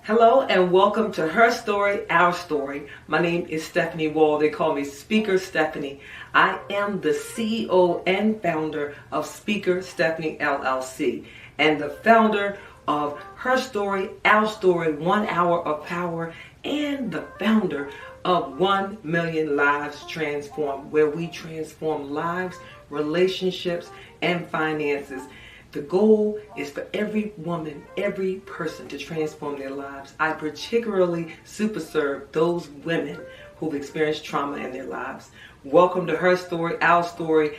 Hello and welcome to Her Story, Our Story. My name is Stephanie Wall. They call me Speaker Stephanie. I am the CEO and founder of Speaker Stephanie LLC and the founder of Her Story, Our Story, 1 Hour of Power, and the founder of 1 Million Lives Transformed, where we transform lives, relationships, and finances. The goal is for every woman, every person to transform their lives. I particularly super serve those women who've experienced trauma in their lives. Welcome to Her Story, Our Story.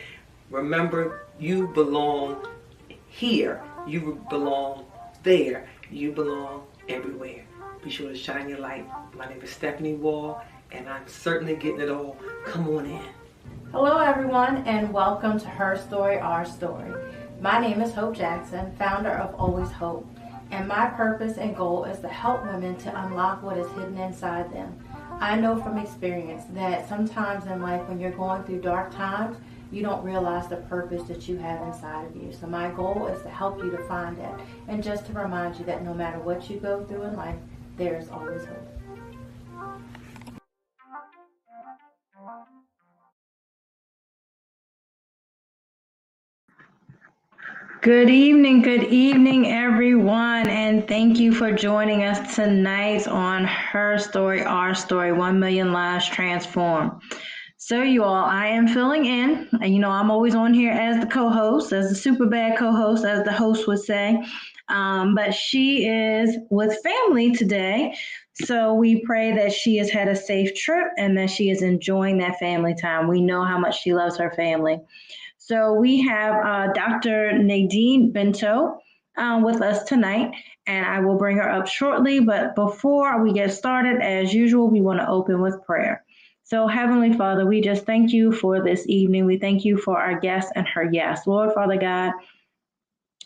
Remember, you belong here. You belong there. You belong everywhere. Be sure to shine your light. My name is Stephanie Wall, and I'm certainly getting it all. Come on in. Hello everyone, and welcome to Her Story, Our Story. My name is Hope Jackson, founder of Always Hope, and my purpose and goal is to help women to unlock what is hidden inside them. I know from experience that sometimes in life when you're going through dark times, you don't realize the purpose that you have inside of you. So my goal is to help you to find it, and just to remind you that no matter what you go through in life, there is always hope. Good evening, everyone, and thank you for joining us tonight on Her Story, Our Story, 1 Million Lives Transformed. So, you all, I am filling in, and I'm always on here as the co-host, as the super bad co-host, as the host would say, but she is with family today, so we pray that she has had a safe trip and that she is enjoying that family time. We know how much she loves her family. So we have Dr. Nadin Benito with us tonight, and I will bring her up shortly. But before we get started, as usual, we want to open with prayer. So, Heavenly Father, we just thank you for this evening. We thank you for our guest and her yes. Lord, Father God,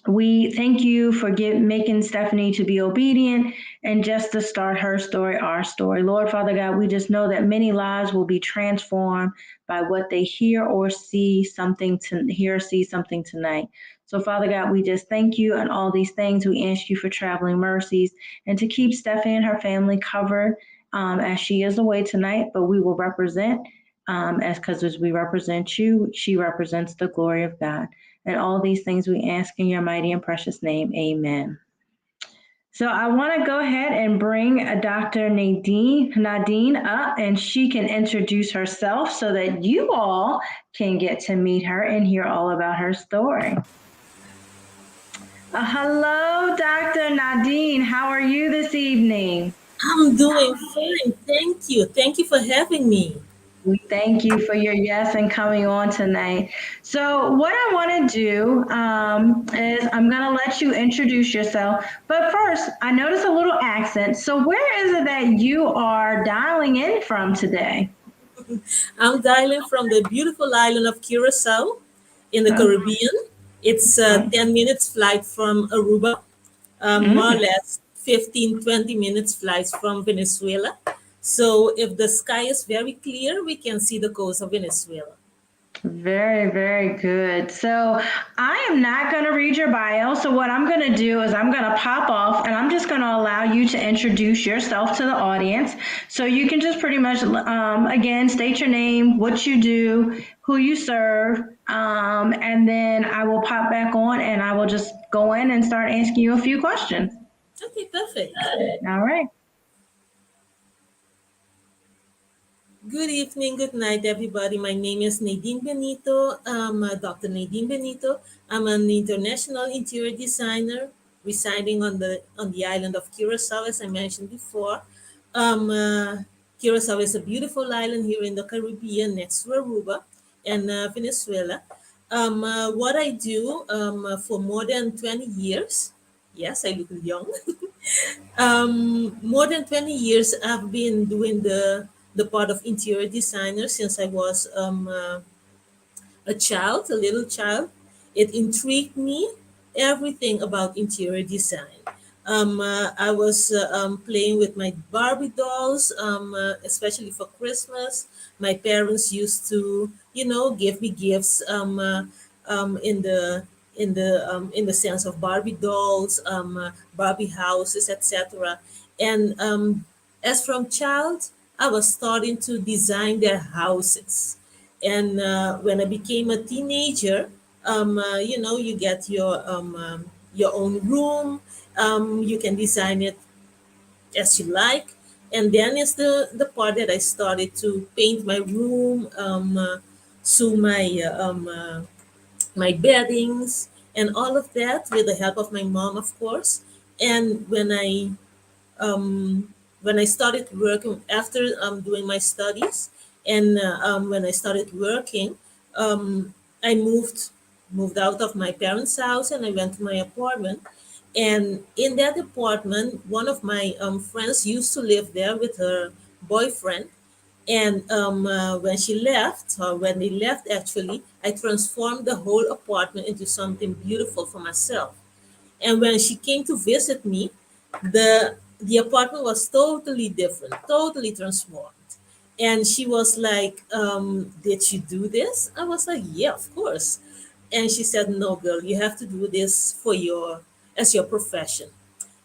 we thank you for making Stephanie to be obedient and just to start her story, our story. Lord, Father God, we just know that many lives will be transformed by what they hear or see something tonight. So, Father God, we just thank you and all these things. We ask you for traveling mercies and to keep Stephanie and her family covered as she is away tonight. But we will represent, as we represent you, she represents the glory of God. And all these things we ask in your mighty and precious name. Amen. So I want to go ahead and bring Dr. Nadine up, and she can introduce herself so that you all can get to meet her and hear all about her story. Hello, Dr. Nadine. How are you this evening? I'm doing fine. Thank you. Thank you for having me. We thank you for your yes and coming on tonight. So, what I want to do is I'm going to let you introduce yourself. But first, I notice a little accent. So, where is it that you are dialing in from today? I'm dialing from the beautiful island of Curacao in the Oh, Caribbean. It's a okay. 10 minutes flight from Aruba, more or Mm. less 15, 20 minutes flights from Venezuela. So if the sky is very clear, we can see the coast of Venezuela. Very, very good. So I am not going to read your bio. So what I'm going to do is I'm going to pop off and I'm just going to allow you to introduce yourself to the audience. So you can just pretty much, again, state your name, what you do, who you serve, and then I will pop back on and I will just go in and start asking you a few questions. Okay, perfect. All right. Good evening, good night, everybody. My name is Nadin Benito. I'm Dr. Nadin Benito. I'm an international interior designer residing on the island of Curacao, as I mentioned before. Curacao is a beautiful island here in the Caribbean, next to Aruba and Venezuela. What I do for more than 20 years, yes, I look young. More than 20 years I've been doing the part of interior designer since I was a child, a little child. It intrigued me, everything about interior design. I was playing with my Barbie dolls, especially for Christmas. My parents used to, give me gifts in the sense of Barbie dolls, Barbie houses, etc. And as from child, I was starting to design their houses. And when I became a teenager, you get your own room. You can design it as you like. And then is the part that I started to paint my room, sew my beddings, and all of that with the help of my mom, of course. And um, when I started working after doing my studies, and when I started working, I moved out of my parents' house and I went to my apartment. And in that apartment, one of my friends used to live there with her boyfriend. And when she left, or when they left actually, I transformed the whole apartment into something beautiful for myself. And when she came to visit me, the apartment was totally different, totally transformed. And she was like, "Did you do this?" I was like, "Yeah, of course." And she said, "No, girl, you have to do this for your as your profession."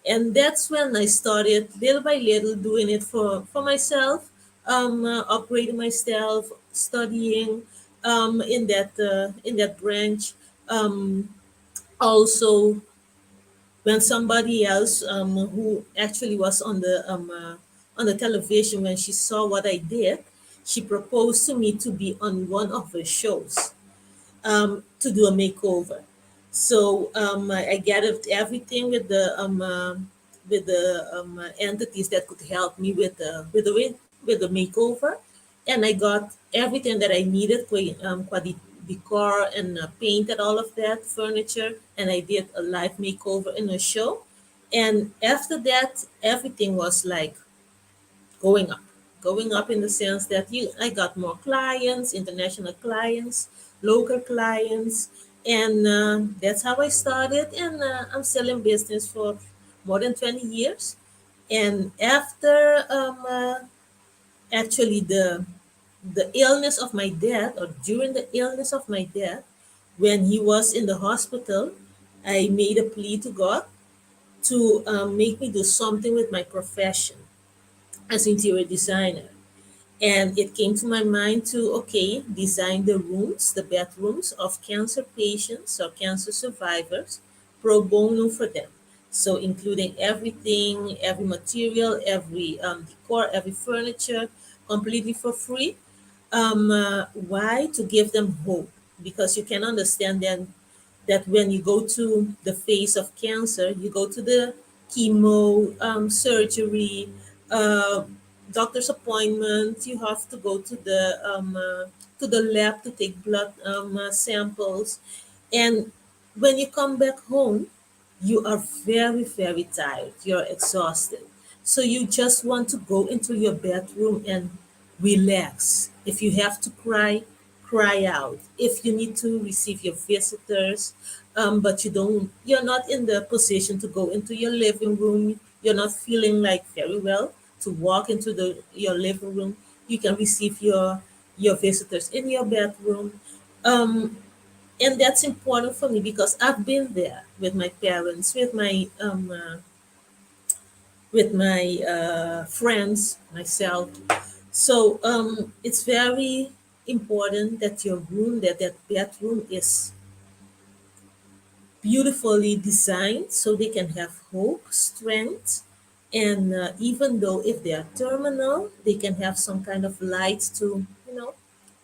And that's when I started little by little doing it for myself, upgrading myself, studying in that branch. Also, when somebody else who actually was on the television, when she saw what I did, she proposed to me to be on one of her shows, to do a makeover. So I gathered everything with the entities that could help me with the makeover, and I got everything that I needed for the decor and painted all of that furniture, and I did a live makeover in a show. And after that, everything was like going up going up in the sense that I got more clients, international clients, local clients, and that's how I started. And I'm still in business for more than 20 years. And after actually the illness of my dad, or during the illness of my dad, when he was in the hospital, I made a plea to God to make me do something with my profession as interior designer. And it came to my mind to, okay, design the rooms, the bedrooms of cancer patients or cancer survivors, pro bono for them. So, including everything, every material, every decor, every furniture, completely for free. Why? To give them hope. Because you can understand then that when you go to the phase of cancer, you go to the chemo, surgery, uh, doctor's appointment. You have to go to the lab to take blood samples, and when you come back home, you are very, very tired. You're exhausted. So you just want to go into your bedroom and relax. If you have to cry, cry out. If you need to receive your visitors, but you're not in the position to go into your living room, you're not feeling like very well to walk into your living room, you can receive your visitors in your bedroom. Um, and that's important for me because I've been there with my parents, with my friends, myself. So it's very important that your room, that bedroom is beautifully designed so they can have hope, strength, and even though if they are terminal, they can have some kind of light to,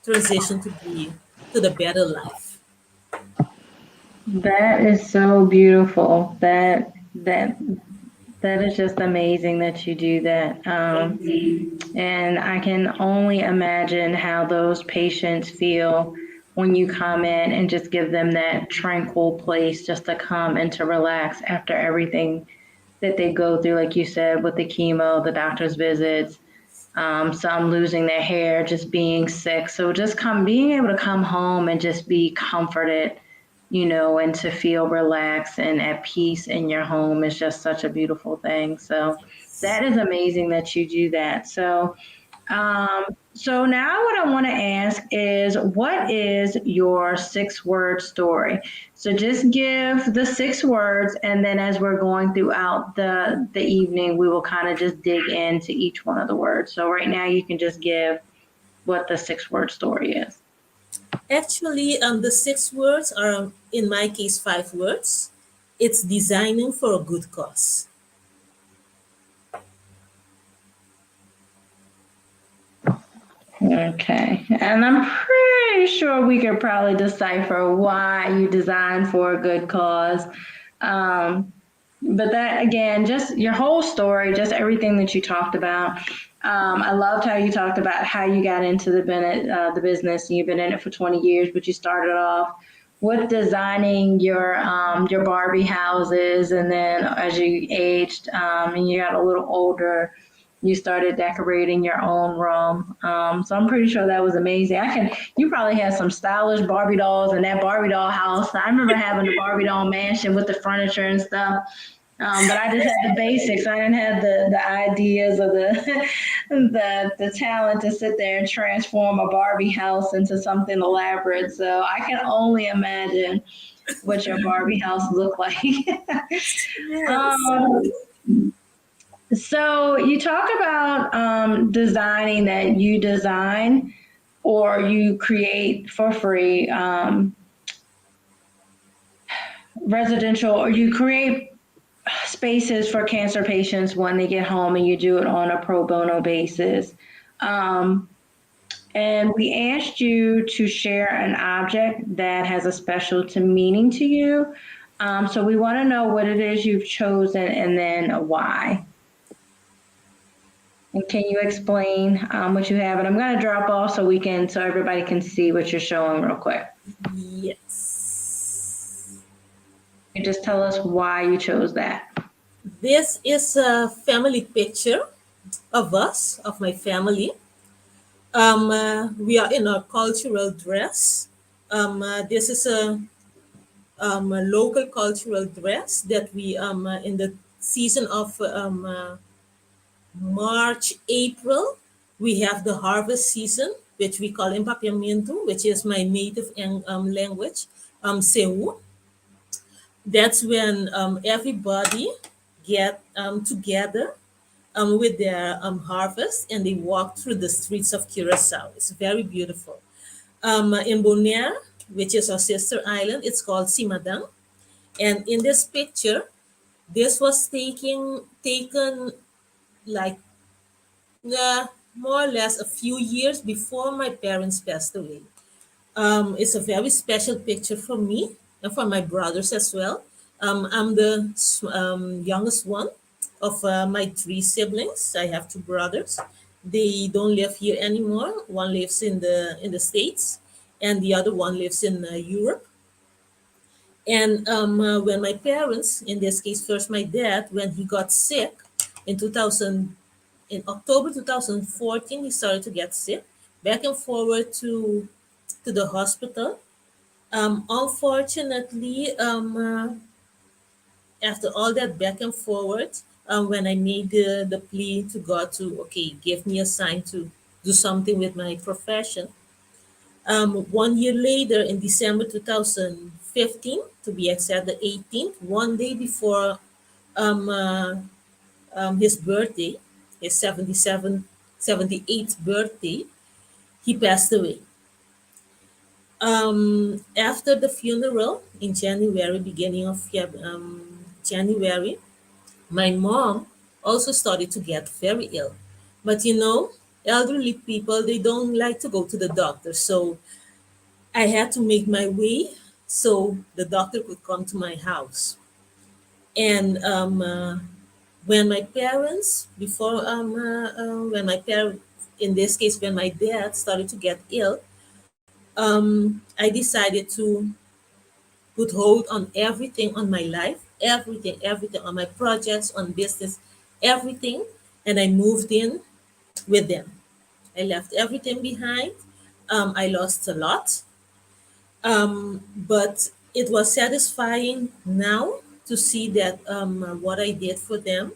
transition to the better life. That is so beautiful. That is just amazing that you do that. And I can only imagine how those patients feel when you come in and just give them that tranquil place just to come and to relax after everything that they go through, like you said, with the chemo, the doctor's visits, some losing their hair, just being sick. So just being able to come home and just be comforted, and to feel relaxed and at peace in your home is just such a beautiful thing. So that is amazing that you do that. So So now what I want to ask is, what is your 6 word story? So just give the 6 words, and then as we're going throughout the evening, we will kind of just dig into each one of the words. So right now you can just give what the 6 word story is. Actually, the 6 words are, in my case, 5 words. It's designing for a good cause. Okay. And I'm pretty sure we could probably decipher why you designed for a good cause. Um, but that, again, just your whole story, just everything that you talked about. I loved how you talked about how you got into the business, and you've been in it for 20 years, but you started off with designing your Barbie houses, and then as you aged, and you got a little older, you started decorating your own room. So I'm pretty sure that was amazing. You probably had some stylish Barbie dolls in that Barbie doll house. I remember having the Barbie doll mansion with the furniture and stuff. But I just had the basics. I didn't have the ideas or the, the talent to sit there and transform a Barbie house into something elaborate. So I can only imagine what your Barbie house looked like. Yes. um, so you talk about designing that you design or you create for free, residential, or you create spaces for cancer patients when they get home, and you do it on a pro bono basis. Um, and we asked you to share an object that has a special to meaning to you. So we want to know what it is you've chosen and then why. And can you explain what you have? And I'm going to drop off so everybody can see what you're showing real quick. Yes. You just tell us why you chose that. This is a family picture of us, of my family. We are in our cultural dress. This is a local cultural dress that we, in the season of March, April, we have the harvest season, which we call Impapiamento, which is my native language, Sewu. That's when everybody get together with their harvest, and they walk through the streets of Curacao. It's very beautiful. In Bonaire, which is our sister island, it's called Simadang. And in this picture, this was taken like more or less a few years before my parents passed away. It's a very special picture for me and for my brothers as well. I'm the youngest one of my 3 siblings. I have 2 brothers. They don't live here anymore. One lives in the States, and the other one lives in Europe. And when my parents, in this case, first my dad, when he got sick in 2000, in October 2014, he started to get sick, back and forward to the hospital. Unfortunately, after all that back and forward, when I made the plea to God to, okay, give me a sign to do something with my profession, 1 year later, in December 2015, to be exact, the 18th, one day before um, uh, his birthday, his 78th birthday, he passed away. After the funeral in January, beginning of January, my mom also started to get very ill. But elderly people, they don't like to go to the doctor. So I had to make my way so the doctor could come to my house. And when my parents, when my parents, in this case, when my dad started to get ill, I decided to put hold on everything on my life, everything on my projects, on business, everything. And I moved in with them. I left everything behind. I lost a lot. But it was satisfying now to see that what I did for them,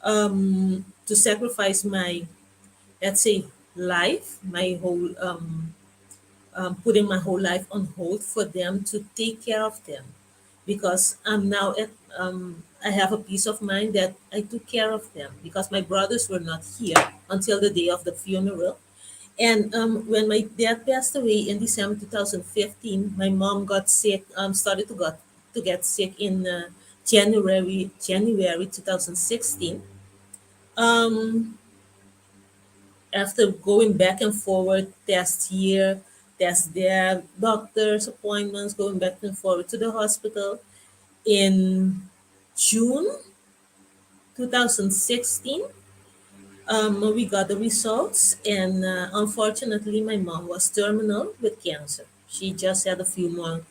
to sacrifice my, let's say, life, my whole putting my whole life on hold for them to take care of them, because I'm now at I have a peace of mind that I took care of them, because my brothers were not here until the day of the funeral. And when my dad passed away in December 2015, my mom got sick, started to get sick in January 2016. Um, After going back and forward, test here, test there, doctor's appointments, going back and forward to the hospital, in June 2016, we got the results, and unfortunately, my mom was terminal with cancer. She just had a few more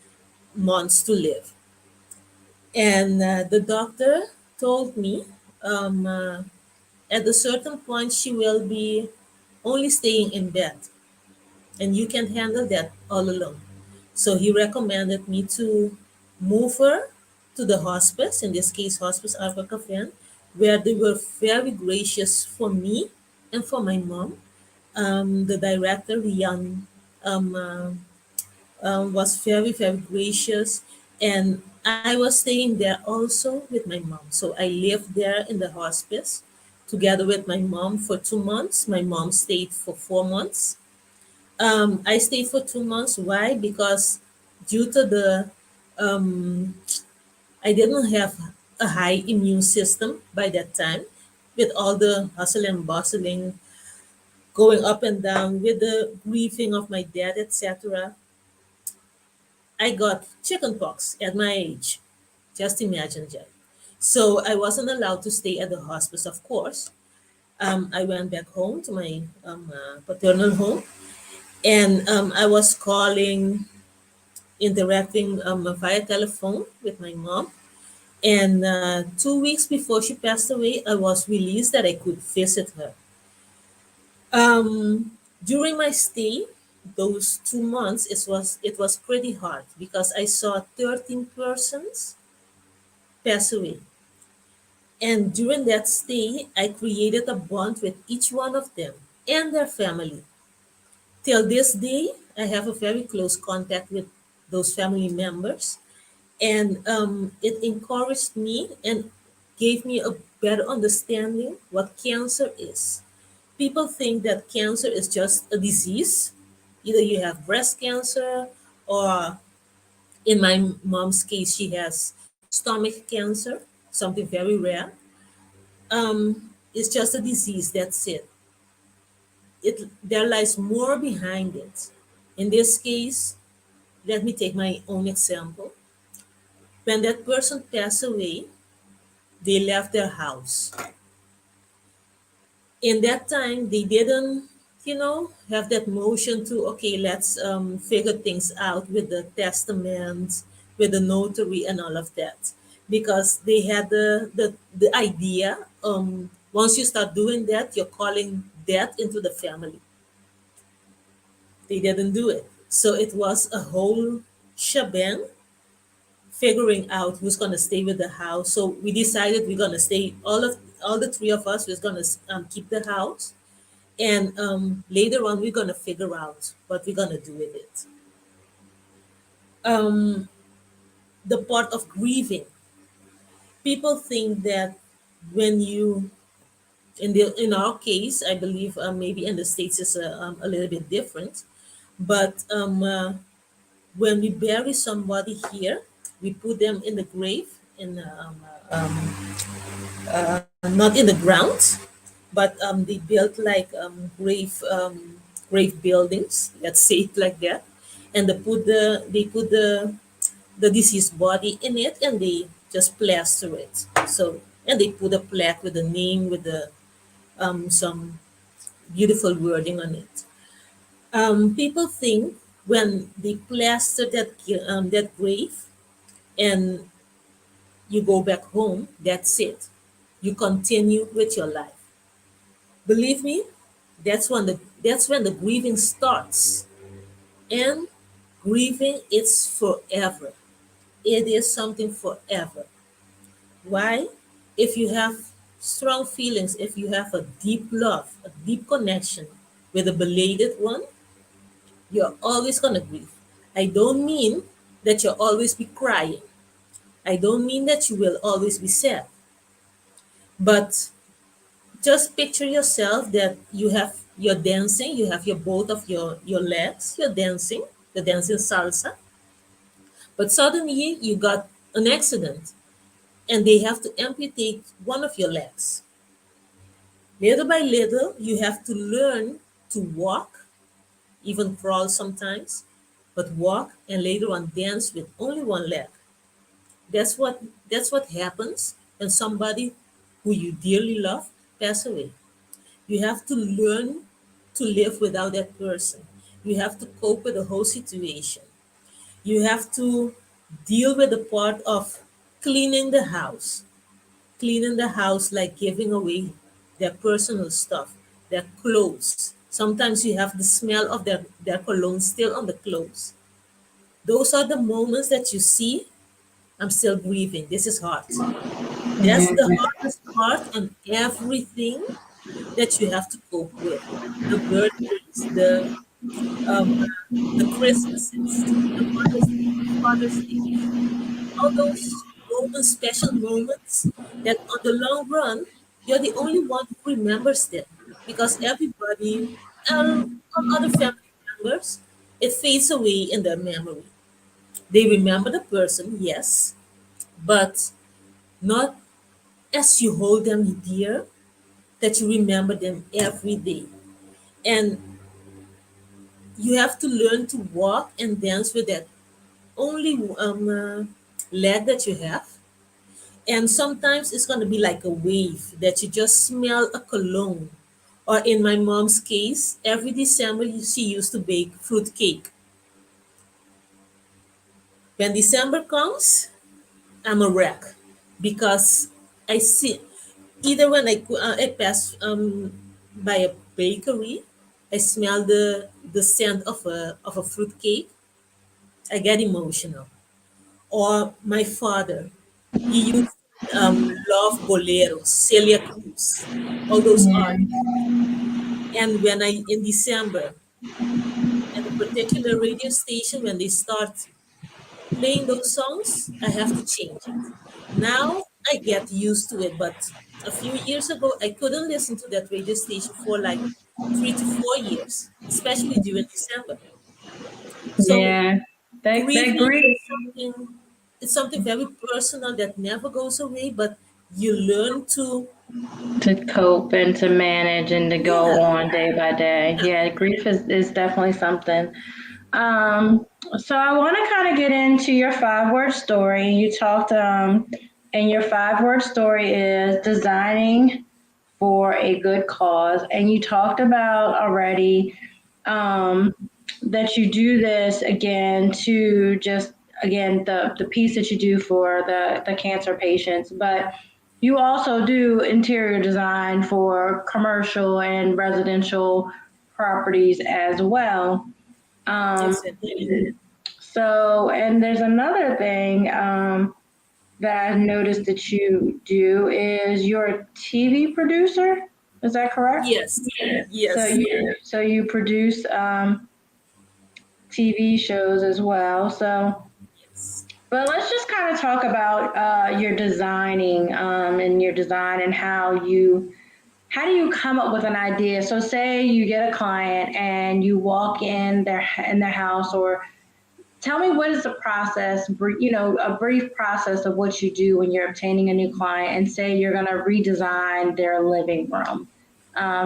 months to live. And the doctor told me, um, uh, at a certain point, she will be only staying in bed, and you can handle that all alone. So he recommended me to move her to the hospice, in this case, Hospice Alpha Cafen, where they were very gracious for me and for my mom. The director, Rian, um, uh, was very, very gracious. And I was staying there also with my mom. So I lived there in the hospice together with my mom for 2 months. My mom stayed for 4 months. I stayed for 2 months. Why? Because due to the, um, I didn't have a high immune system by that time, with all the hustle and bustling, going up and down with the grieving of my dad, etc. I got chickenpox at my age. Just imagine that. So I wasn't allowed to stay at the hospice, of course. I went back home to my paternal home, and I was calling, interacting via telephone with my mom. And 2 weeks before she passed away, I was released that I could visit her. During my stay, those 2 months, it was pretty hard because I saw 13 persons pass away. And during that stay, I created a bond with each one of them and their family. Till this day, I have a very close contact with those family members, and it encouraged me and gave me a better understanding what cancer is. People think that cancer is just a disease. Either you have breast cancer, or in my mom's case, she has stomach cancer, something very rare. It's just a disease, that's it. There lies more behind it. In this case, let me take my own example. When that person passed away, they left their house. In that time, they didn't, have that motion to, okay, let's figure things out with the testament, with the notary, and all of that, because they had the idea, once you start doing that, you're calling death into the family. They didn't do it. So it was a whole shebang, figuring out who's going to stay with the house. So we decided we're going to stay, all the three of us was going to keep the house, and later on we're going to figure out what we're going to do with it. um, the part of grieving, people think that when you, in our case, I believe maybe in the States is a little bit different, but when we bury somebody here, we put them in the grave, in not in the ground, but they built like grave buildings. Let's say it like that, and they put the deceased body in it, and they just plaster it. So, and they put a plaque with the name, with the some beautiful wording on it. People think when they plaster that grave, and you go back home, that's it. You continue with your life. Believe me, that's when the grieving starts. And grieving is forever. It is something forever. Why? If you have strong feelings, if you have a deep love, a deep connection, with a belated one, you're always gonna grieve. I don't mean that you'll always be crying. I don't mean that you will always be sad. But just picture yourself that you're dancing, you have your both of your legs, you're dancing salsa, but suddenly you got an accident and they have to amputate one of your legs. Little by little, you have to learn to walk, even crawl sometimes, but walk and later on dance with only one leg. That's what happens when somebody who you dearly love pass away. You have to learn to live without that person. You have to cope with the whole situation. You have to deal with the part of cleaning the house. Cleaning the house like giving away their personal stuff, their clothes. Sometimes you have the smell of their cologne still on the clothes. Those are the moments that you see, I'm still grieving. This is hard. That's the Yeah. hardest part on everything that you have to cope with. The birthdays, um, the Christmases, the Mother's Day, the Father's Day, all those moments, special moments that on the long run, you're the only one who remembers them because everybody, all other family members, it fades away in their memory. They remember the person, yes, but not as you hold them dear, that you remember them every day. And you have to learn to walk and dance with that only leg that you have. And sometimes it's going to be like a wave that you just smell a cologne. Or in my mom's case, every December she used to bake fruit cake. When December comes, I'm a wreck because I see either when I pass by a bakery, I smell the scent of a fruit cake, I get emotional. Or my father, he used to love boleros, Celia Cruz, all those artists. And when I in December at a particular radio station when they start playing those songs, I have to change it. Now I get used to it, but a few years ago I couldn't listen to that radio station for like 3 to 4 years, especially during December. So Yeah. That grieving grief is something, it's something very personal that never goes away, but you learn to, to cope and to manage and to go yeah, on day by day. yeah, Yeah, grief is definitely something. Um, so I want to kind of get into your 5 word story. You talked, and your 5 word story is designing for a good cause. And you talked about already um, that you do this again to just again the piece that you do for the cancer patients, but you also do interior design for commercial and residential properties as well. Um, exactly. so, and there's another thing that I've noticed that you do is you're a TV producer. Is that correct? Yes, So yes, you produce TV shows as well. So, yes. but let's just kind of talk about your designing and your design and how do you come up with an idea? So, say you get a client and you walk in their house, or tell me what is the process, a brief process of what you do when you're obtaining a new client and say you're going to redesign their living room.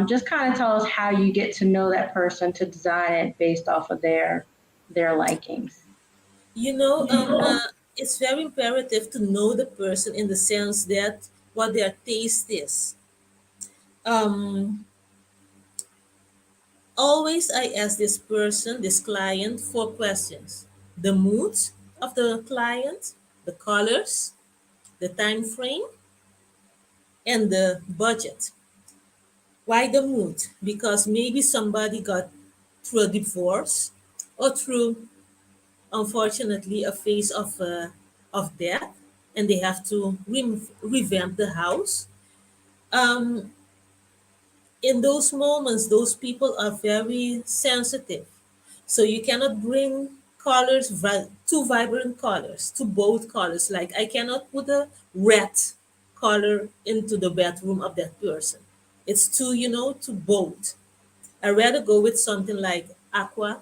Just kind of tell us how you get to know that person to design it based off of their likings. You know, it's very imperative to know the person in the sense that what their taste is. Um, Always I ask this person, this client, 4 questions: the mood of the client, the colors, the time frame, and the budget. Why the mood? Because maybe somebody got through a divorce or through, unfortunately, a phase of death, and they have to revamp the house. Um, In those moments, those people are very sensitive. So you cannot bring colors, too vibrant colors, to both colors. Like I cannot put a red color into the bedroom of that person. It's too, too bold. I rather go with something like aqua,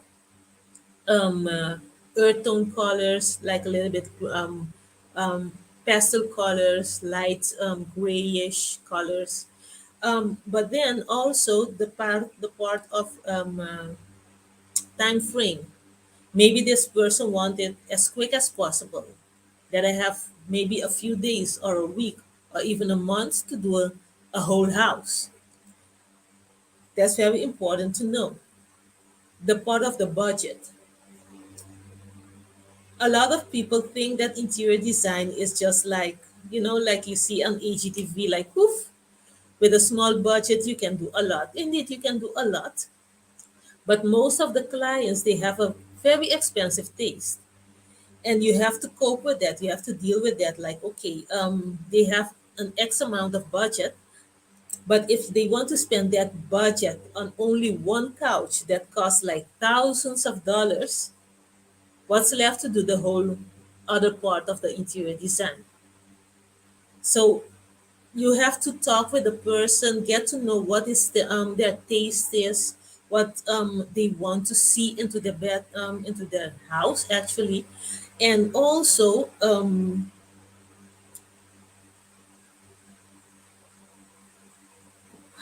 um, uh, earth tone colors, like a little bit um, pastel colors, light grayish colors. But then also the part of time frame. Maybe this person wanted as quick as possible. That I have maybe a few days or a week or even a month to do a whole house. That's very important to know. The part of the budget. A lot of people think that interior design is just like, like you see on AGTV, like poof, with a small budget, you can do a lot. Indeed, you can do a lot. But most of the clients, they have a very expensive taste. And you have to cope with that. You have to deal with that. Like, okay, they have an X amount of budget, but if they want to spend that budget on only one couch that costs like thousands of dollars, what's left to do the whole other part of the interior design? So you have to talk with the person, get to know what is their taste is, what they want to see into the bed, into the house actually, and also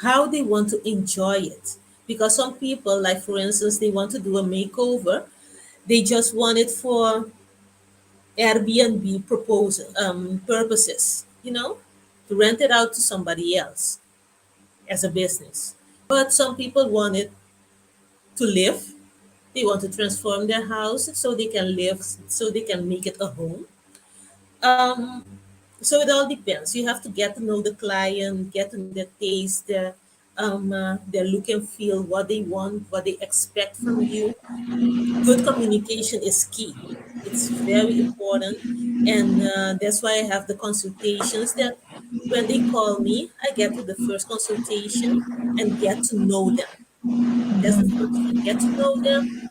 how they want to enjoy it. Because some people, like for instance, they want to do a makeover, they just want it for Airbnb purposes, to rent it out to somebody else as a business. But some people want it to live. They want to transform their house so they can live, so they can make it a home. Um, so it all depends. You have to get to know the client, get to know their taste, their look and feel, what they want, what they expect from you. Good communication is key. It's very important, and that's why I have the consultations. That when they call me, I get to the first consultation and get to know them. That's the first thing. Get to know them,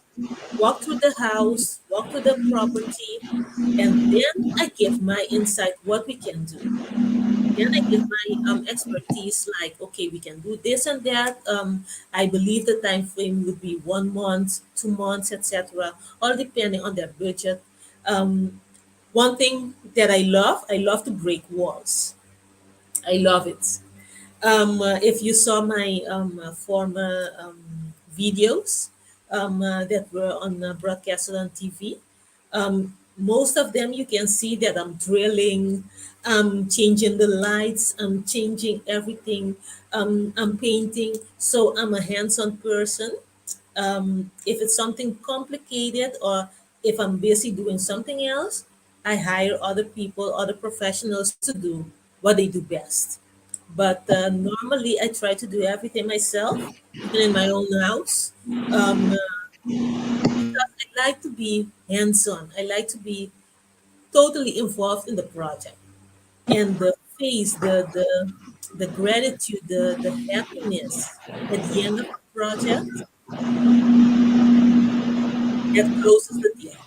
walk through the house, walk through the property, and then I give my insight what we can do. Then I give my expertise, like, okay, we can do this and that. I believe the time frame would be 1 month, 2 months, etc., all depending on their budget. One thing that I love to break walls. I love it. If you saw my former videos that were on broadcasted on TV, most of them you can see that I'm drilling, I'm changing the lights, I'm changing everything, I'm painting. So I'm a hands-on person. If it's something complicated or if I'm busy doing something else, I hire other people, other professionals to do what they do best. But normally, I try to do everything myself, even in my own house, because I like to be hands-on. I like to be totally involved in the project, and the face, the gratitude, the happiness at the end of the project, that closes the deal.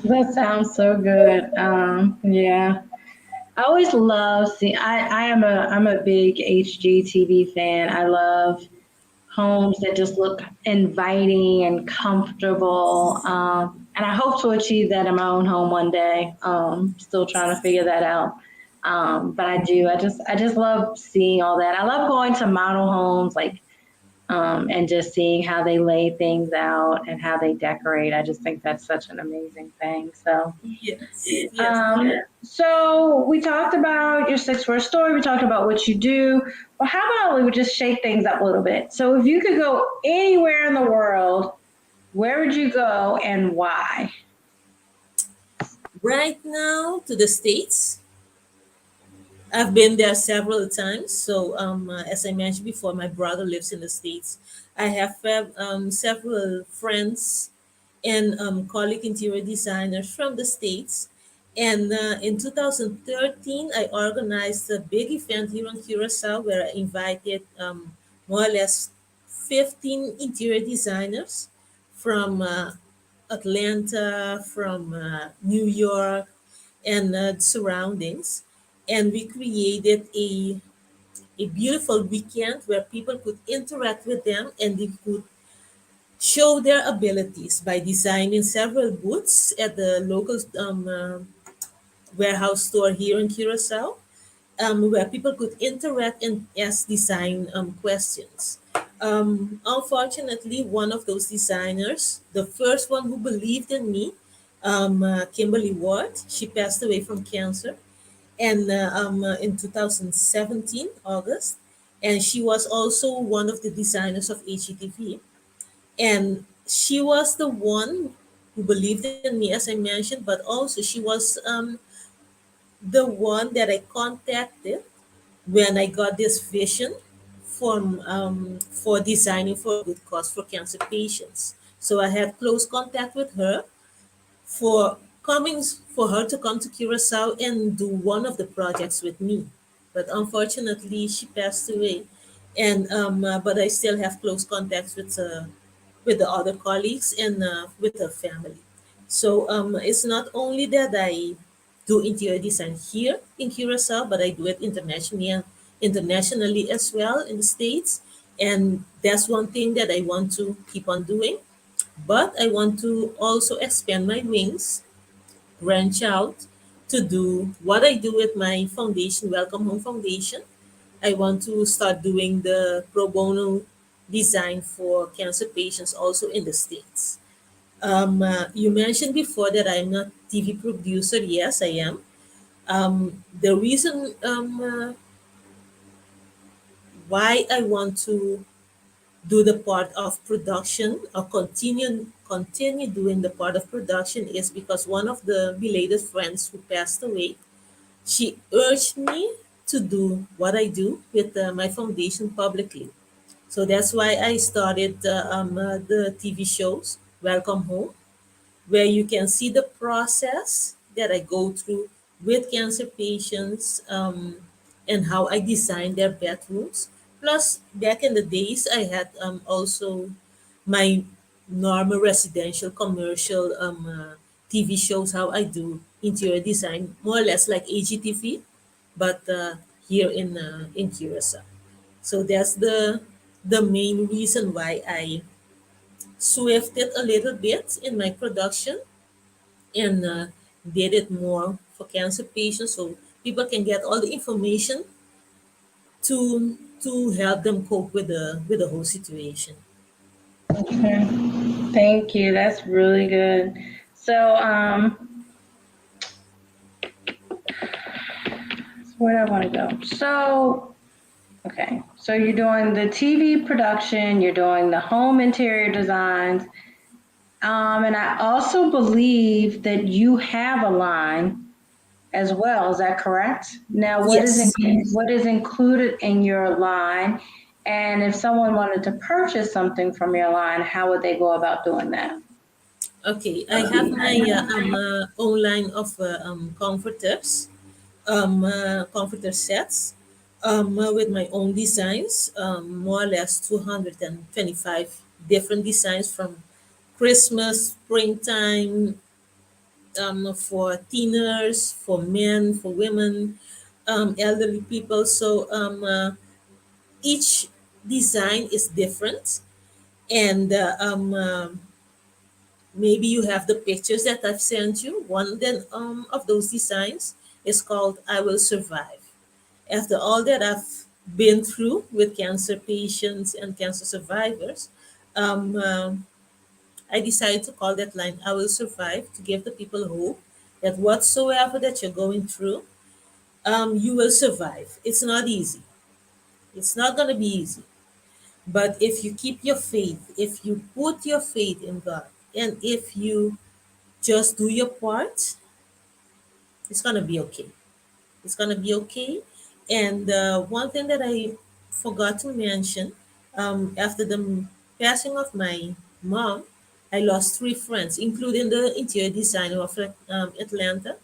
That sounds so good. Yeah. I always love seeing. I'm a big HGTV fan. I love homes that just look inviting and comfortable. And I hope to achieve that in my own home one day. Still trying to figure that out. But I do. I just love seeing all that. I love going to model homes, like and just seeing how they lay things out and how they decorate. I just think that's such an amazing thing. So, Yes, yes. so we talked about your 6 word story. We talked about what you do. Well, how about we would just shake things up a little bit? So, if you could go anywhere in the world, where would you go and why? Right now, to the States, I've been there several times. So, as I mentioned before, my brother lives in the States. I have several friends and colleague interior designers from the States. And in 2013, I organized a big event here in Curacao where I invited more or less 15 interior designers from Atlanta, from New York, and surroundings. And we created a beautiful weekend where people could interact with them and they could show their abilities by designing several booths at the local warehouse store here in Curacao, where people could interact and ask design questions. Unfortunately, one of those designers, the first one who believed in me, Kimberly Ward, she passed away from cancer, and in 2017 August, and she was also one of the designers of HETV, and she was the one who believed in me, as I mentioned, but also she was the one that I contacted when I got this vision for designing for a good cause for cancer patients. So I had close contact with her for for her to come to Curacao and do one of the projects with me. But unfortunately, she passed away, and but I still have close contacts with the other colleagues and with her family. So it's not only that I do interior design here in Curacao, but I do it internationally as well in the States. And that's one thing that I want to keep on doing. But I want to also expand my wings, branch out to do what I do with my foundation, Welcome Home Foundation. I want to start doing the pro bono design for cancer patients also in the States. You mentioned before that I'm not TV producer. Yes, I am. The reason why I want to do the part of production or continue doing the part of production is because one of the belated friends who passed away, she urged me to do what I do with my foundation publicly. So that's why I started the TV shows Welcome Home, where you can see the process that I go through with cancer patients, and how I design their bedrooms. Plus, back in the days, I had also my normal residential commercial TV shows, how I do interior design, more or less like AGTV, but here in Curacao. So that's the main reason why I swifted a little bit in my production and did it more for cancer patients so people can get all the information to help them cope with the whole situation. Okay. Thank you. That's really good. So, where do I want to go? So, okay. So you're doing the TV production, you're doing the home interior designs, and I also believe that you have a line as well. Is that correct? Now, Yes. what is included in your line? And if someone wanted to purchase something from your line, how would they go about doing that? Okay, I have my own line of comforters, comforter sets, with my own designs, more or less 225 different designs from Christmas, springtime, for teenagers, for men, for women, elderly people. So each design is different, and maybe you have the pictures that I've sent you. One then of those designs is called "I Will Survive." After all that I've been through with cancer patients and cancer survivors, um, um, I decided to call that line "I Will Survive" to give the people hope that whatsoever that you're going through, you will survive. It's not easy. It's not going to be easy. But if you keep your faith, if you put your faith in God, and if you just do your part, it's going to be okay. It's going to be okay. And one thing that I forgot to mention, after the passing of my mom, I lost three friends, including the interior designer of Atlanta.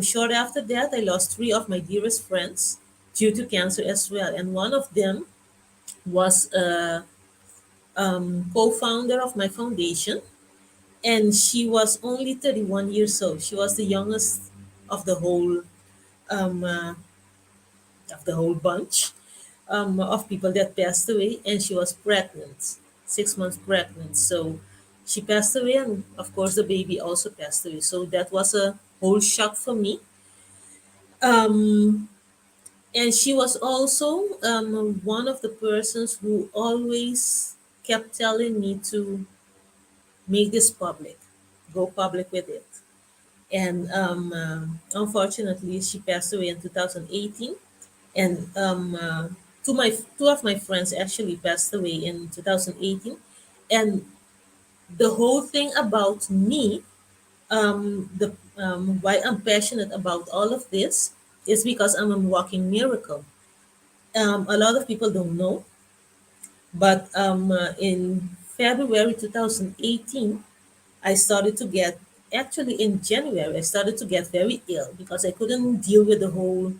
Short after that, I lost three of my dearest friends due to cancer as well. And one of them was a co-founder of my foundation, and she was only 31 years old. She was the youngest of the whole um, uh, bunch of people that passed away, and she was pregnant, 6 months pregnant. So she passed away, and of course the baby also passed away. So that was a whole shock for me. Um, and she was also one of the persons who always kept telling me to make this public, go public with it. And unfortunately, she passed away in 2018. And two of my friends actually passed away in 2018. And the whole thing about me, the why I'm passionate about all of this is because I'm a walking miracle. A lot of people don't know, but in February 2018, I started to get, actually in January, I started to get very ill because I couldn't deal with the whole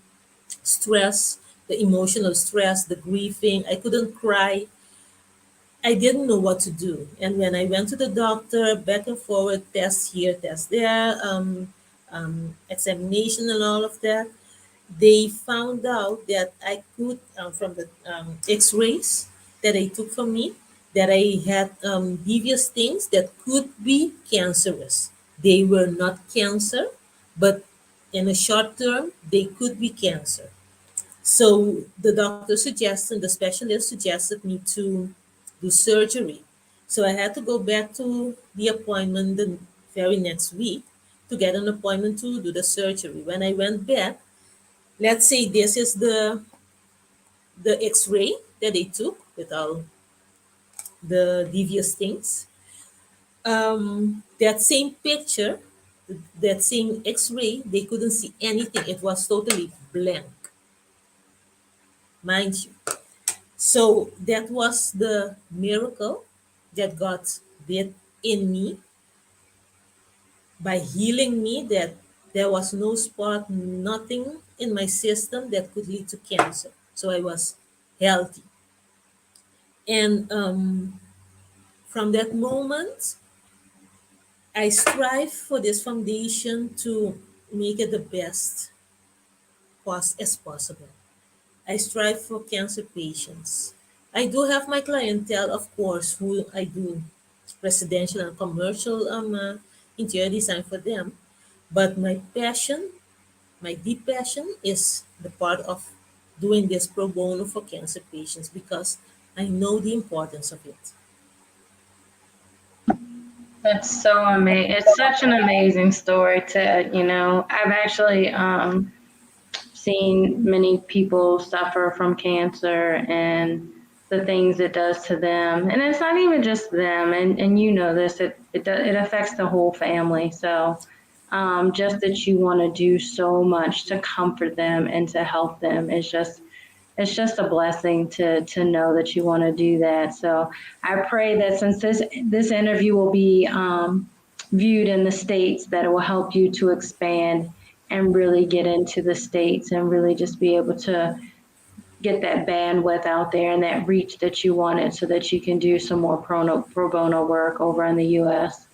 stress, the emotional stress, the grieving. I couldn't cry. I didn't know what to do. And when I went to the doctor, back and forward, test here, test there, examination and all of that, they found out that I could, from the x-rays that they took from me, that I had devious things that could be cancerous. They were not cancer, but in a short term, they could be cancer. So the specialist suggested me to do surgery. So I had to go back to the appointment the very next week to get an appointment to do the surgery. When I went back, let's say this is the x-ray that they took with all the devious things. That same picture, that same x-ray, they couldn't see anything. It was totally blank, mind you. So that was the miracle that God did in me by healing me, that there was no spot, nothing in my system that could lead to cancer. So I was healthy. And from that moment, I strive for this foundation to make it the best as possible. I strive for cancer patients. I do have my clientele, of course, who I do residential and commercial interior design for them. But my passion, my deep passion, is the part of doing this pro bono for cancer patients because I know the importance of it. That's so amazing. It's such an amazing story to, I've actually seen many people suffer from cancer and the things it does to them. And it's not even just them, and you know this, it affects the whole family. So just that you want to do so much to comfort them and to help them is just, it's just a blessing to know that you want to do that. So I pray that since this interview will be viewed in the States, that it will help you to expand and really get into the States and really just be able to get that bandwidth out there and that reach that you wanted so that you can do some more pro bono work over in the US.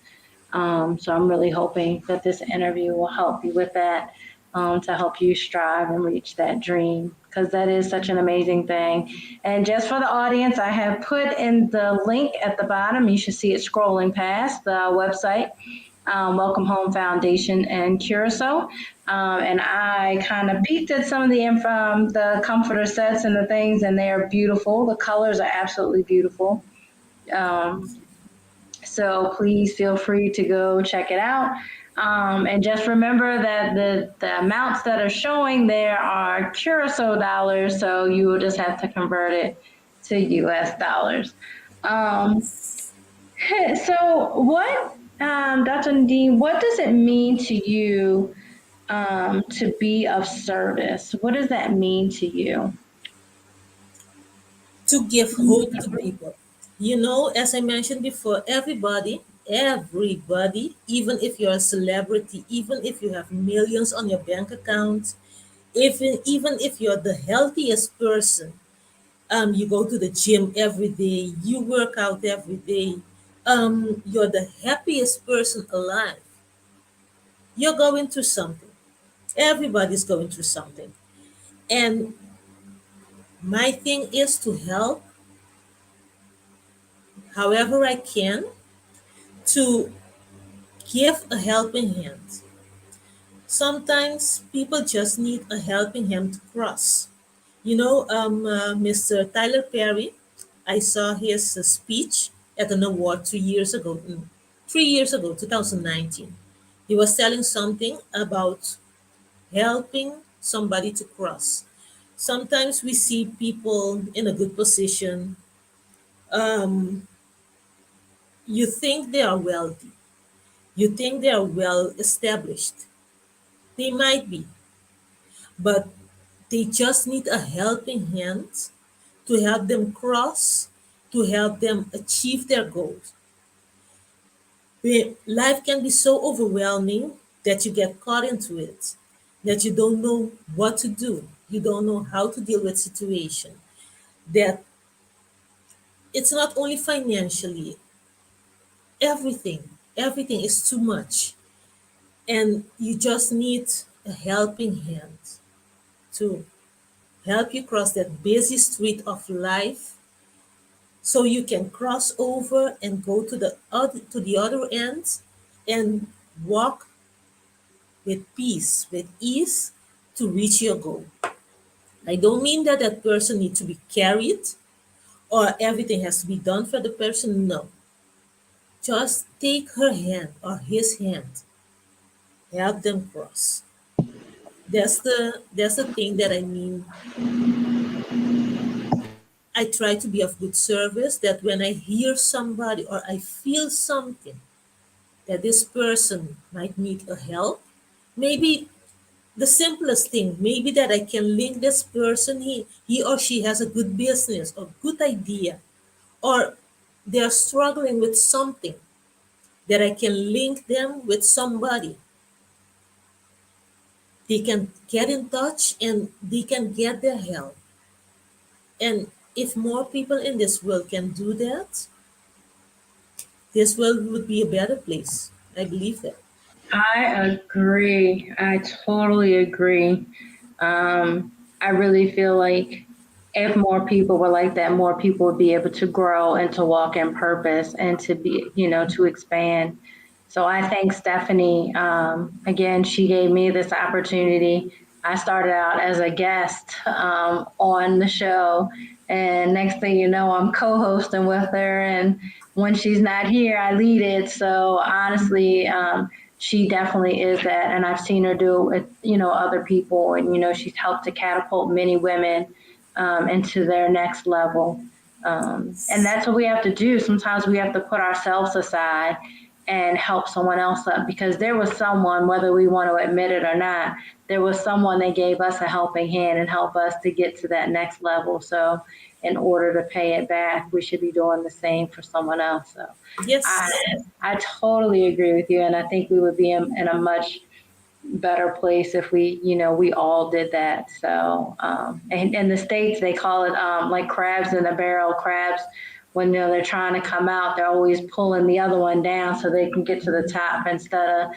So I'm really hoping that this interview will help you with that, to help you strive and reach that dream, because that is such an amazing thing. And just for the audience, I have put in the link at the bottom. You should see it scrolling past the website, Welcome Home Foundation in Curacao. And I kind of peeked at some of the comforter sets and the things, and they are beautiful. The colors are absolutely beautiful. Um, so please feel free to go check it out. And just remember that the amounts that are showing there are Curacao dollars, so you will just have to convert it to US dollars. So what, Dr. Nadine, what does it mean to you to be of service? What does that mean to you? To give hope to people. You know, as I mentioned before, everybody, even if you're a celebrity, even if you have millions on your bank account, even if you're the healthiest person, You go to the gym every day, you work out every day, you're the happiest person alive. You're going through something. Everybody's going through something. And my thing is to help however I can, to give a helping hand. Sometimes people just need a helping hand to cross. Mr. Tyler Perry, I saw his speech at an award 3 years ago. 3 years ago, 2019. He was telling something about helping somebody to cross. Sometimes we see people in a good position. Um, you think they are wealthy. You think they are well established. They might be, but they just need a helping hand to help them cross, to help them achieve their goals. Life can be so overwhelming that you get caught into it, that you don't know what to do. You don't know how to deal with situation. That it's not only financially, everything is too much. And you just need a helping hand to help you cross that busy street of life so you can cross over and go to the other end and walk with peace, with ease to reach your goal. I don't mean that that person needs to be carried or everything has to be done for the person. No. Just take her hand or his hand, help them cross. That's the thing that I mean. I try to be of good service, that when I hear somebody or I feel something that this person might need a help, maybe the simplest thing, maybe that I can link this person, he or she has a good business or good idea, or they're struggling with something, that I can link them with somebody. They can get in touch and they can get their help. And if more people in this world can do that, this world would be a better place. I believe that. I agree. I totally agree. I really feel like if more people were like that, more people would be able to grow and to walk in purpose and to be, to expand. So I thank Stephanie. Again, she gave me this opportunity. I started out as a guest on the show, and next thing you know, I'm co-hosting with her. And when she's not here, I lead it. So honestly, she definitely is that, and I've seen her do it with other people, and she's helped to catapult many women into their next level. And that's what we have to do. Sometimes we have to put ourselves aside and help someone else up, because there was someone, whether we want to admit it or not, there was someone that gave us a helping hand and help us to get to that next level. So in order to pay it back, we should be doing the same for someone else. So I, Yes. I totally agree with you. And I think we would be in a much better place if we all did that. So, and in the States, they call it like crabs in a barrel. Crabs, when they're trying to come out, they're always pulling the other one down so they can get to the top, instead of,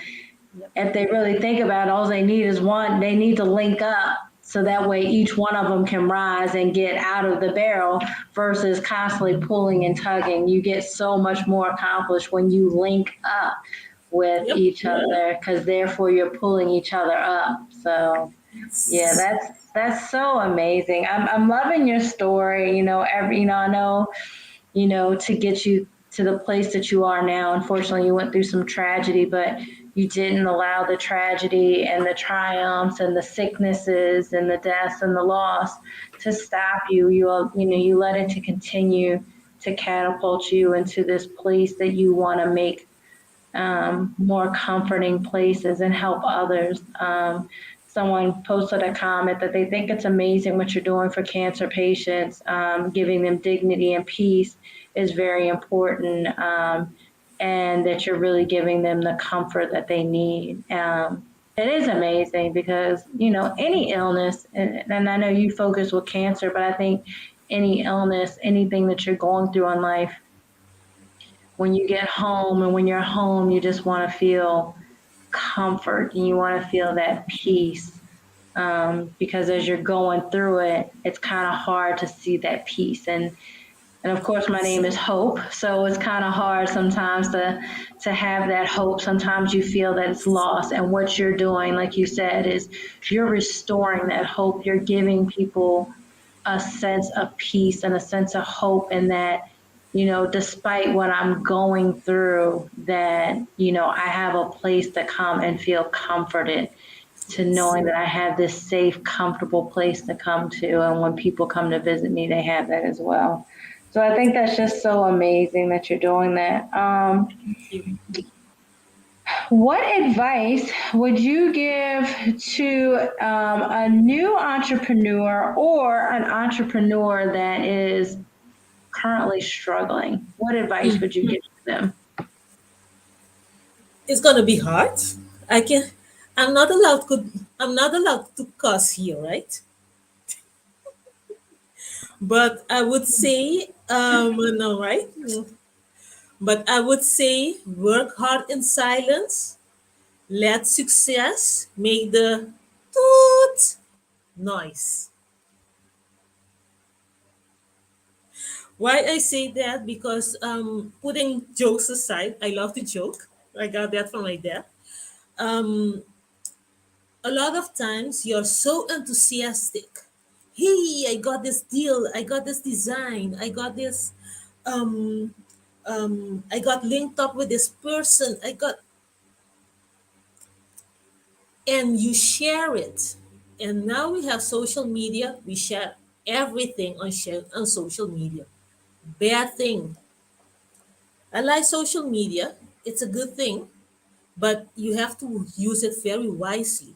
if they really think about it, all they need is one. They need to link up so that way each one of them can rise and get out of the barrel, versus constantly pulling and tugging. You get so much more accomplished when you link up with Yep. each other, because therefore you're pulling each other up. So yeah, that's so amazing. I'm loving your story. I know, to get you to the place that you are now. Unfortunately, you went through some tragedy, but you didn't allow the tragedy and the triumphs and the sicknesses and the deaths and the loss to stop you. You let it to continue to catapult you into this place that you want to make more comforting places and help others. Someone posted a comment that they think it's amazing what you're doing for cancer patients. Giving them dignity and peace is very important, and that you're really giving them the comfort that they need. It is amazing because, any illness, and I know you focus with cancer, but I think any illness, anything that you're going through in life, when you get home and when you're home, you just want to feel comfort and you want to feel that peace. Because as you're going through it, it's kind of hard to see that peace. And of course, my name is Hope, so it's kind of hard sometimes to have that hope. Sometimes you feel that it's lost, and what you're doing, like you said, is you're restoring that hope. You're giving people a sense of peace and a sense of hope, and that, despite what I'm going through, that, I have a place to come and feel comforted, to Yes. knowing that I have this safe, comfortable place to come to. And when people come to visit me, they have that as well. So I think that's just so amazing that you're doing that. Thank you. What advice would you give to a new entrepreneur or an entrepreneur that is currently struggling? What advice would you give to them? It's gonna be hard. I can. I'm not allowed. I'm not allowed to cuss here, right? But I would say, no, right? But I would say, work hard in silence. Let success make the toot noise. Why I say that? Because putting jokes aside, I love to joke. I got that from my dad. Um, a lot of times you're so enthusiastic. Hey, I got this deal. I got this design. I got this. Um, I got linked up with this person. And you share it. And now we have social media. We share everything on social media. Bad thing. I like social media. It's a good thing, but you have to use it very wisely.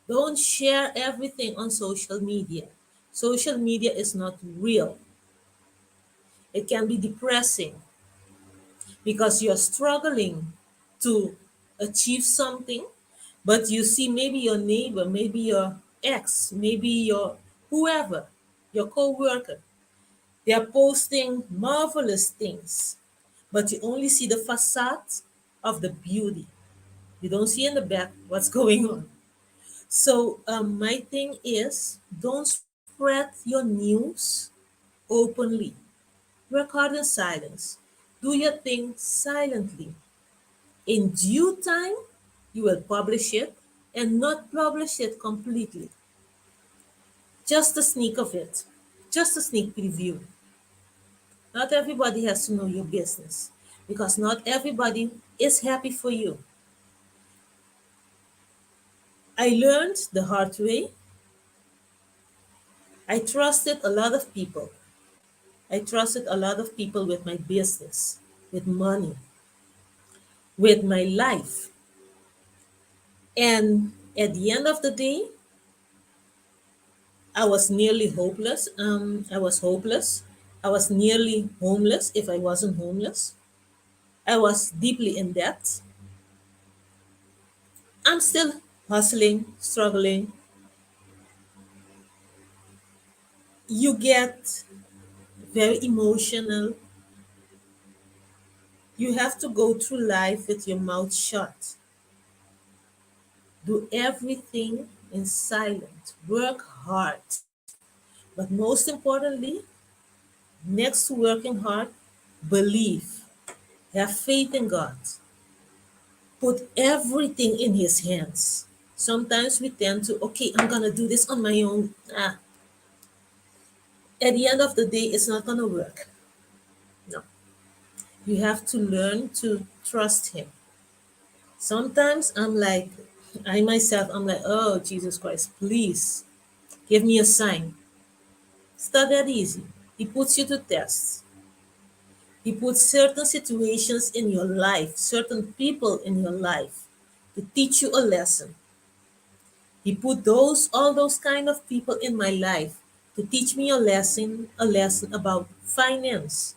Don't share everything on social media. Social media is not real. It can be depressing because you're struggling to achieve something, but you see maybe your neighbor, maybe your ex, maybe your whoever, your co-worker, they're posting marvelous things, but you only see the facade of the beauty. You don't see in the back what's going on. So my thing is, don't spread your news openly. Work hard in silence. Do your thing silently. In due time, you will publish it and not publish it completely. Just a sneak of it, just a sneak preview. Not everybody has to know your business because not everybody is happy for you. I learned the hard way. I trusted a lot of people. I trusted a lot of people with my business, with money, with my life. And at the end of the day, I was nearly hopeless. I was hopeless. I was nearly homeless if I wasn't homeless. I was deeply in debt. I'm still hustling, struggling. You get very emotional. You have to go through life with your mouth shut. Do everything in silence. Work hard. But most importantly, next to working hard, believe. Have faith in God. Put everything in His hands. Sometimes we tend to, okay, I'm going to do this on my own. At the end of the day, it's not going to work. No. You have to learn to trust Him. Sometimes I'm like, oh, Jesus Christ, please give me a sign. It's not that easy. He puts you to tests. He puts certain situations in your life, certain people in your life to teach you a lesson. He put all those kind of people in my life to teach me a lesson about finance.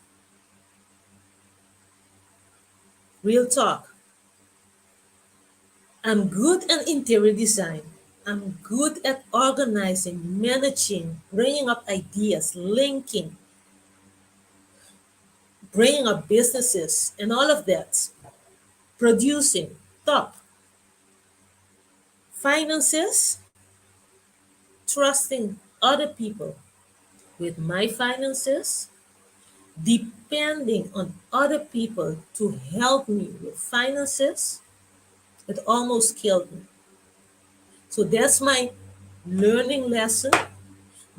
Real talk. I'm good at interior design. I'm good at organizing, managing, bringing up ideas, linking, bringing up businesses, and all of that. Producing, top. Finances, trusting other people with my finances, depending on other people to help me with finances, it almost killed me. So that's my learning lesson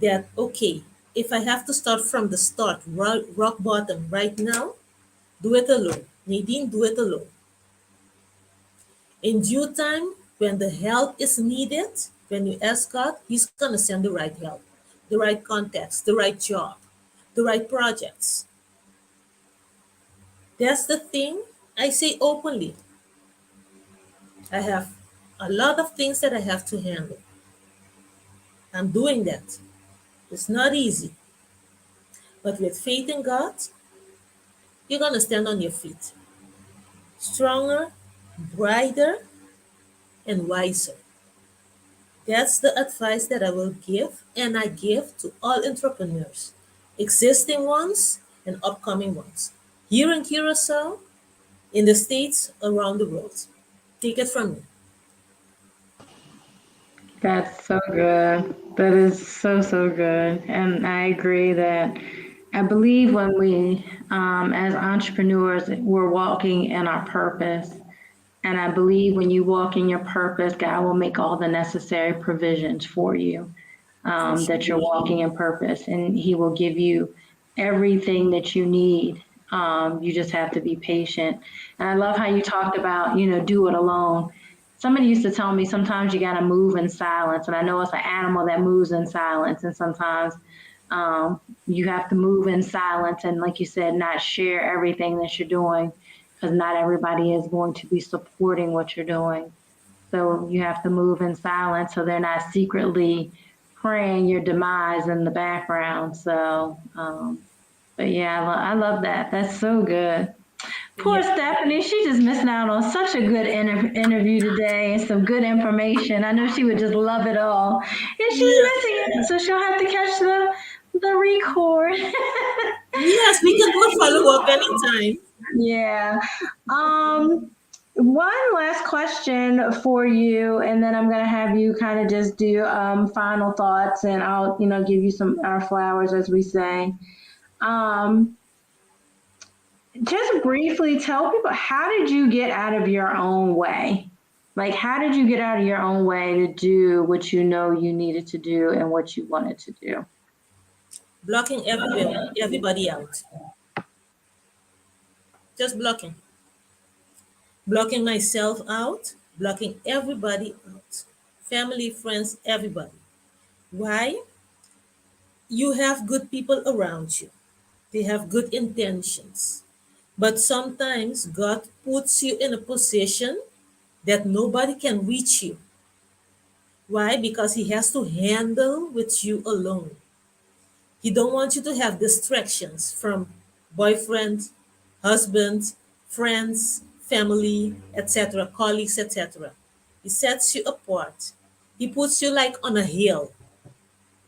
that, okay, if I have to start from the start, rock bottom right now, do it alone. Nadine, do it alone. In due time, when the help is needed, when you ask God, He's going to send the right help, the right context, the right job, the right projects. That's the thing I say openly. I have a lot of things that I have to handle. I'm doing that. It's not easy, but with faith in God, you're going to stand on your feet. Stronger, brighter, and wiser. That's the advice that I will give and I give to all entrepreneurs, existing ones and upcoming ones, here in Curacao, in the States, around the world. Take it from me. That's so good. That is so, so good. And I agree that I believe when we, as entrepreneurs, we're walking in our purpose. And I believe when you walk in your purpose, God will make all the necessary provisions for you, For sure. that you're walking in purpose, and He will give you everything that you need. You just have to be patient. And I love how you talked about, do it alone. Somebody used to tell me sometimes you got to move in silence. And I know it's an animal that moves in silence. And sometimes you have to move in silence. And like you said, not share everything that you're doing because not everybody is going to be supporting what you're doing. So you have to move in silence so they're not secretly praying your demise in the background. So, but yeah, I love that. That's so good. Poor Yeah. Stephanie, she just missing out on such a good interview today and some good information. I know she would just love it all, and she's Yeah. missing it, so she'll have to catch the record. Yes, we can do a follow up anytime. Yeah. Um, One last question for you, and then I'm gonna have you kind of just do final thoughts, and I'll give you some our flowers as we say. Um, just briefly tell people, how did you get out of your own way? Like, how did you get out of your own way to do what you know you needed to do and what you wanted to do? Blocking everybody out. Just blocking. Blocking myself out, blocking everybody out. Family, friends, everybody. Why? You have good people around you. They have good intentions. But sometimes God puts you in a position that nobody can reach you. Why? Because He has to handle with you alone. He don't want you to have distractions from boyfriend, husband, friends, family, etc., colleagues, etc. He sets you apart. He puts you like on a hill.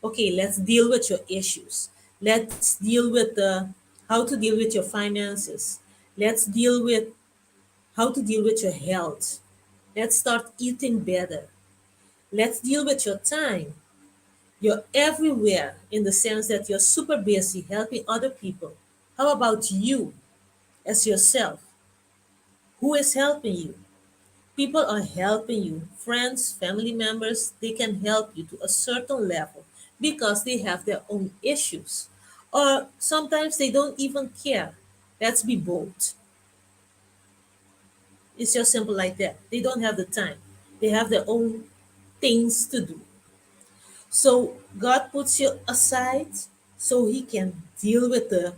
Okay, let's deal with your issues. Let's deal with how to deal with your finances. Let's deal with how to deal with your health. Let's start eating better. Let's deal with your time. You're everywhere in the sense that you're super busy helping other people. How about you as yourself? Who is helping you? People are helping you. Friends, family members, they can help you to a certain level because they have their own issues. Or sometimes they don't even care. Let's be bold. It's just simple like that. They don't have the time. They have their own things to do. So God puts you aside so He can deal with the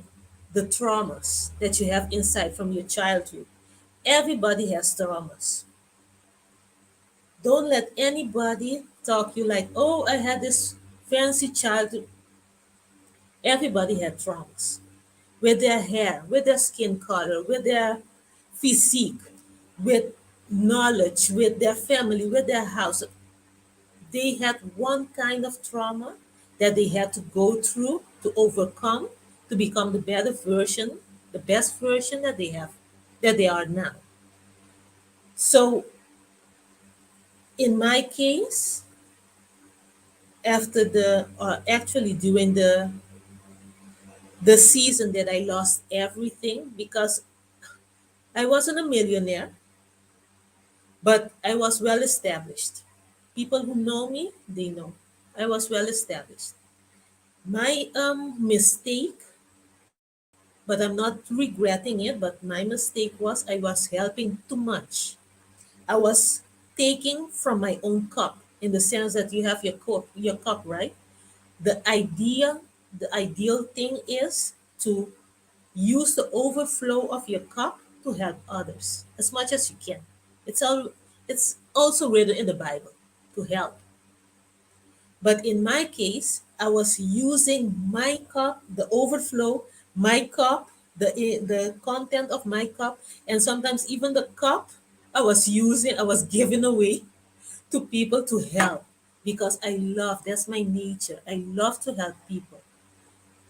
traumas that you have inside from your childhood. Everybody has traumas. Don't let anybody talk you like, oh, I had this fancy childhood. Everybody had traumas with their hair, with their skin color, with their physique, with knowledge, with their family, with their house. they had one kind of trauma that they had to go through to overcome to become the better version, the best version that they have, that they are now. So in my case, after actually during the season that I lost everything, because I wasn't a millionaire, but I was well established. People who know me, they know I was well established. My mistake, but I'm not regretting it, but my mistake was I was helping too much. I was taking from my own cup, in the sense that you have your cup, right? The idea, the ideal thing is to use the overflow of your cup to help others as much as you can. It's all it's also written in the Bible to help. But in my case, I was using my cup, the overflow, my cup, the content of my cup, and sometimes even the cup I was giving away to people to help, because that's my nature. I love to help people.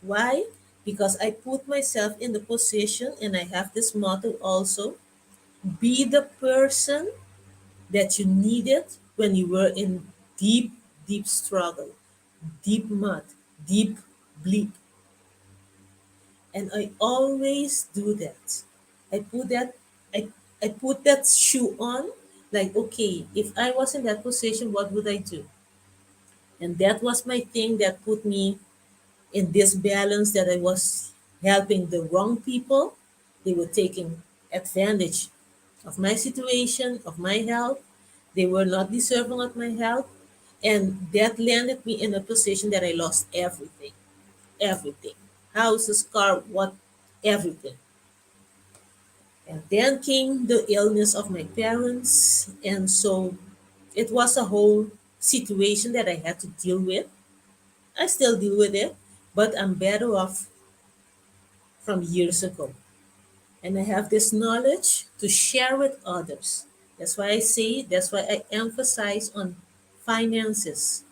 Why? Because I put myself in the position, and I have this motto also: be the person that you needed when you were in deep, deep struggle, deep mud, deep bleak. And I always do that. I put that I, I put that shoe on, like, okay, if I was in that position, what would I do? And that was my thing that put me in this balance, that I was helping the wrong people. They were taking advantage of my situation, of my help. They were not deserving of my help. And that landed me in a position that I lost everything, everything. Houses, car, what, everything. And then came the illness of my parents. And so it was a whole situation that I had to deal with. I still deal with it, but I'm better off from years ago. And I have this knowledge to share with others. That's why I emphasize on finances,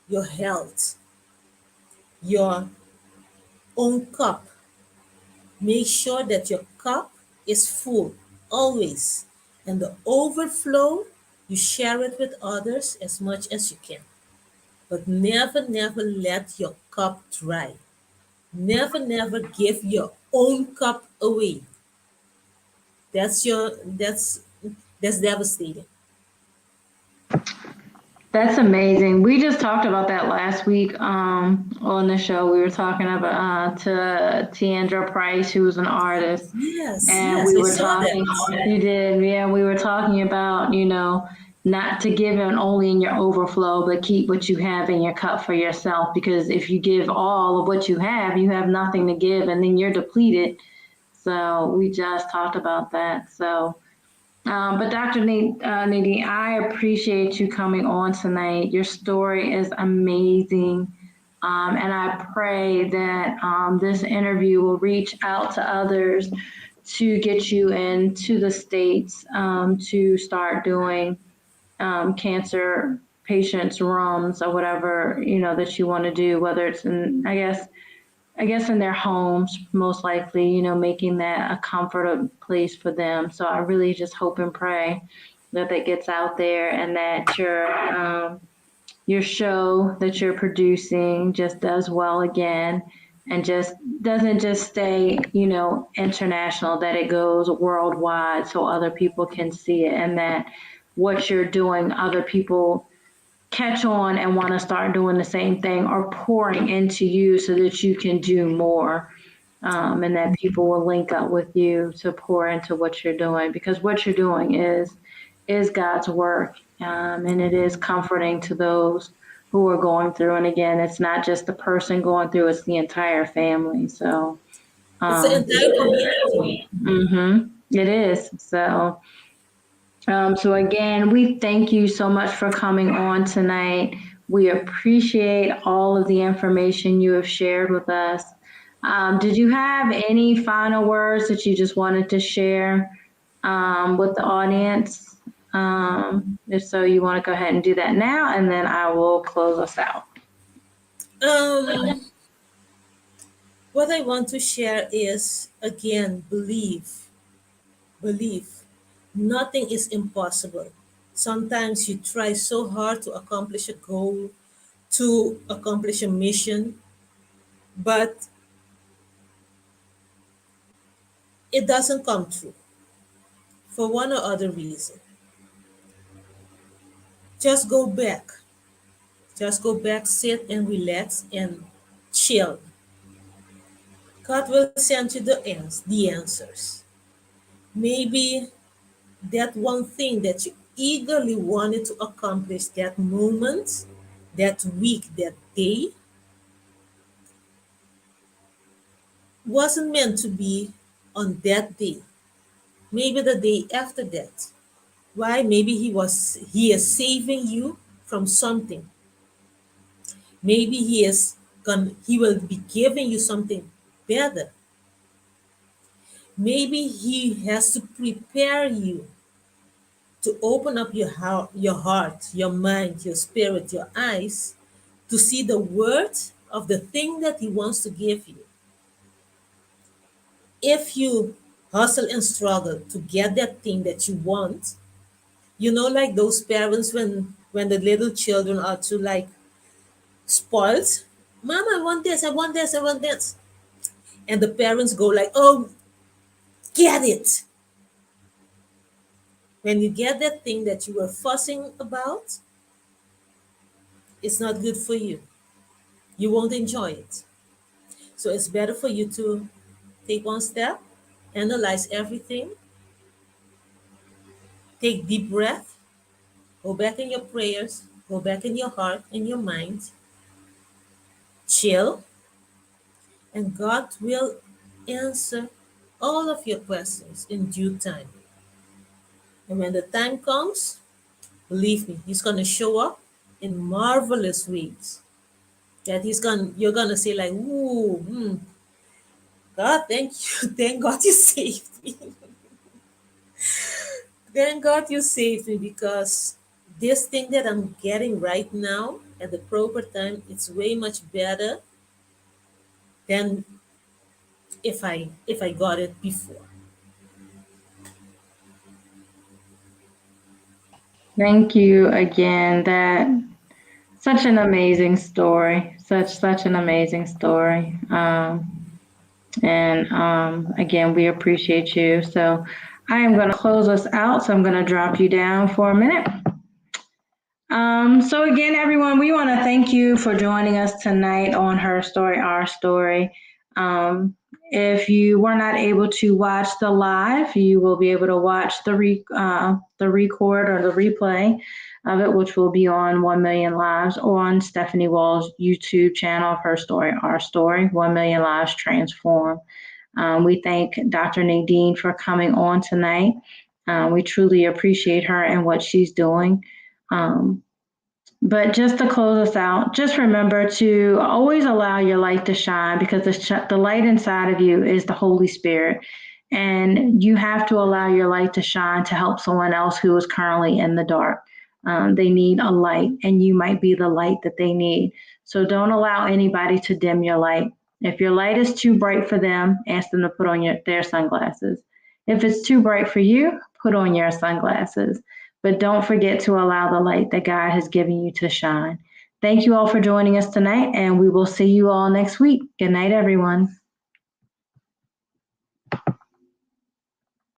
your health, your own cup. Make sure that your cup is full always. And the overflow, you share it with others as much as you can. But never, never let your cup dry. Never, never give your own cup away. That's your that's devastating. That's amazing. We just talked about that last week on the show. We were talking about to Tiandra Price, who's an artist, Yes, and yes, we I were saw talking. that. You did, yeah. We were talking about not to give in only in your overflow, but keep what you have in your cup for yourself. Because if you give all of what you have nothing to give, and then you're depleted. So we just talked about that. So. But Dr. Nadine, I appreciate you coming on tonight. Your story is amazing. And I pray that this interview will reach out to others to get you into the States to start doing cancer patients' rooms or whatever, that you want to do, whether it's in, I guess in their homes, most likely, making that a comfortable place for them. So I really just hope and pray that gets out there, and that your show that you're producing just does well again, and just doesn't just stay, international, that it goes worldwide so other people can see it, and that what you're doing, other people catch on and want to start doing the same thing, or pouring into you so that you can do more, and that people will link up with you to pour into what you're doing, because what you're doing is God's work, and it is comforting to those who are going through. And again, it's not just the person going through, it's the entire family. So It's the entire community. it is. So again, we thank you so much for coming on tonight. We appreciate all of the information you have shared with us. Did you have any final words that you just wanted to share with the audience? If so, you want to go ahead and do that now, and then I will close us out. What I want to share is, again, believe. Believe. Nothing is impossible. Sometimes you try so hard to accomplish a goal, to accomplish a mission, but it doesn't come true for one or other reason. Just go back. Just go back, sit and relax and chill. God will send you the answers. Maybe that one thing that you eagerly wanted to accomplish that moment, that week, that day, wasn't meant to be on that day. Maybe the day after that. Why? Maybe he is saving you from something. Maybe he will be giving you something better. Maybe he has to prepare you to open up your heart, your mind, your spirit, your eyes to see the worth of the thing that he wants to give you. If you hustle and struggle to get that thing that you want, like those parents when the little children are too like spoiled. Mom, I want this, I want this, I want this. And the parents go like, oh, get it. When you get that thing that you were fussing about, it's not good for you. You won't enjoy it. So it's better for you to take one step, analyze everything, take deep breath, go back in your prayers, go back in your heart and your mind, chill, and God will answer all of your questions in due time. And when the time comes, believe me, He's gonna show up in marvelous ways. That you're gonna say like, "Ooh, God, thank you, thank God you saved me." Thank God you saved me because this thing that I'm getting right now at the proper time, it's way much better than if I got it before. Thank you again. That such an amazing story. Such an amazing story. And again, we appreciate you. So I am going to close us out. So I'm going to drop you down for a minute. So again, everyone, we want to thank you for joining us tonight on Her Story, Our Story. If you were not able to watch the live, you will be able to watch the record or the replay of it, which will be on 1 Million Lives or on Stephanie Wall's YouTube channel of Her Story, Our Story, 1 Million Lives Transform. We thank Dr. Nadine for coming on tonight. We truly appreciate her and what she's doing. But just to close us out, just remember to always allow your light to shine because the light inside of you is the Holy Spirit. And you have to allow your light to shine to help someone else who is currently in the dark. They need a light, and you might be the light that they need. So don't allow anybody to dim your light. If your light is too bright for them, ask them to put on their sunglasses. If it's too bright for you, put on your sunglasses. But don't forget to allow the light that God has given you to shine. Thank you all for joining us tonight, and we will see you all next week. Good night, everyone.